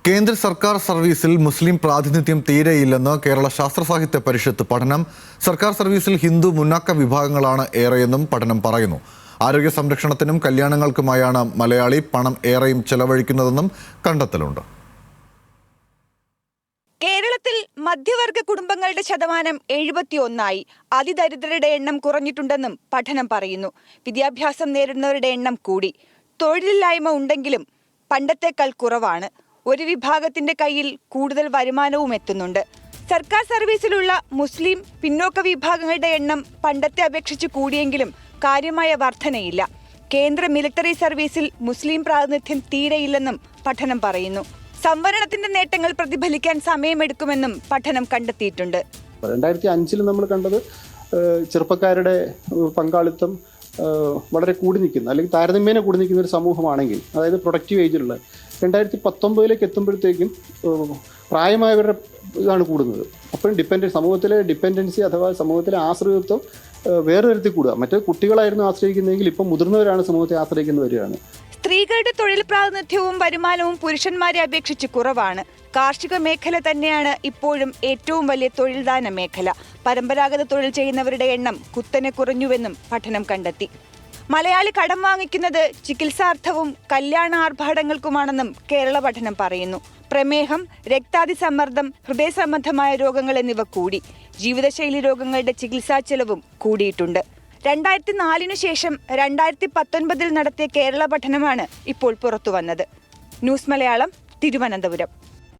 കേന്ദ്ര സർക്കാർ സർവീസിൽ മുസ്ലിം പ്രാതിനിധ്യം തീരെയില്ലെന്ന് കേരള ശാസ്ത്ര സാഹിത്യ പരിഷത്ത് പഠനം. സർക്കാർ സർവീസിൽ ഹിന്ദു മുന്നാക്ക വിഭാഗങ്ങളാണ് ഏറെയെന്നും പഠനം പറയുന്നു. ആരോഗ്യ സംരക്ഷണത്തിനും കല്യാണങ്ങൾക്കുമായാണ് മലയാളി പണം ഏറെയും ചെലവഴിക്കുന്നതെന്നും കണ്ടെത്തലുണ്ട്. കേരളത്തിൽ മധ്യവർഗ കുടുംബങ്ങളുടെ ശതമാനം 71ആയി. അതിദരിദ്രരുടെ എണ്ണം കുറഞ്ഞിട്ടുണ്ടെന്നും പഠനം പറയുന്നു. വിദ്യാഭ്യാസം നേരിടുന്നവരുടെ എണ്ണം കൂടി. തൊഴിലില്ലായ്മ ഉണ്ടെങ്കിലും പണ്ടത്തേക്കാൾ കുറവാണ്. ഒരു വിഭാഗത്തിന്റെ കയ്യിൽ കൂടുതൽ വരുമാനവും എത്തുന്നുണ്ട്. സർക്കാർ സർവീസിലുള്ള മുസ്ലിം പിന്നോക്ക വിഭാഗങ്ങളുടെ എണ്ണം പണ്ടത്തെ അപേക്ഷിച്ച് കൂടിയെങ്കിലും കാര്യമായ വർധനയില്ല. കേന്ദ്ര മിലിറ്ററി സർവീസിൽ മുസ്ലിം പ്രാതിനിധ്യം തീരെയില്ലെന്നും പഠനം പറയുന്നു. സംവരണത്തിന്റെ നേട്ടങ്ങൾ പ്രതിഫലിക്കാൻ സമയമെടുക്കുമെന്നും പഠനം കണ്ടെത്തിയിട്ടുണ്ട്. 2005 നമ്മൾ കണ്ടത് ചെറുപ്പക്കാരുടെ പങ്കാളിത്തം വളരെ കൂടി നിൽക്കുന്ന അല്ലെങ്കിൽ താരതമ്യേന കൂടി നിൽക്കുന്ന ഒരു സമൂഹമാണെങ്കിൽ, അതായത് പ്രൊഡക്റ്റീവ് ഏജിലുള്ള 2019 എത്തുമ്പോഴത്തേക്കും പ്രായമായവരുടെ ഇതാണ് കൂടുന്നത്. അപ്പോഴും സമൂഹത്തിലെ ഡിപ്പെൻഡൻസി അഥവാ സമൂഹത്തിലെ ആശ്രിതത്വം വേറെ തരത്തിൽ കൂടുക. മറ്റേ കുട്ടികളായിരുന്നു ആശ്രയിക്കുന്നതെങ്കിൽ ഇപ്പം മുതിർന്നവരാണ് സമൂഹത്തെ ആശ്രയിക്കുന്നവരാണ്. സ്ത്രീകളുടെ തൊഴിൽ പ്രാതിനിധ്യവും വരുമാനവും പുരുഷന്മാരെ അപേക്ഷിച്ച് കുറവാണ്. കാർഷിക മേഖല തന്നെയാണ് ഇപ്പോഴും ഏറ്റവും വലിയ തൊഴിൽദാന മേഖല. പരമ്പരാഗത തൊഴിൽ ചെയ്യുന്നവരുടെ എണ്ണം കുത്തനെ കുറഞ്ഞുവെന്നും പഠനം കണ്ടെത്തി. മലയാളി കടം വാങ്ങിക്കുന്നത് ചികിത്സാർത്ഥവും കല്യാണ ആർഭാടങ്ങൾക്കുമാണെന്നും കേരള പഠനം പറയുന്നു. പ്രമേഹം, രക്താതിസമ്മർദ്ദം, ഹൃദയ സംബന്ധമായ രോഗങ്ങൾ എന്നിവ കൂടി. ജീവിതശൈലി രോഗങ്ങളുടെ ചികിത്സാ ചെലവും കൂടിയിട്ടുണ്ട്. 2004 ശേഷം 2019 നടത്തിയ കേരള പഠനമാണ് ഇപ്പോൾ പുറത്തുവന്നത്. ന്യൂസ് മലയാളം, തിരുവനന്തപുരം.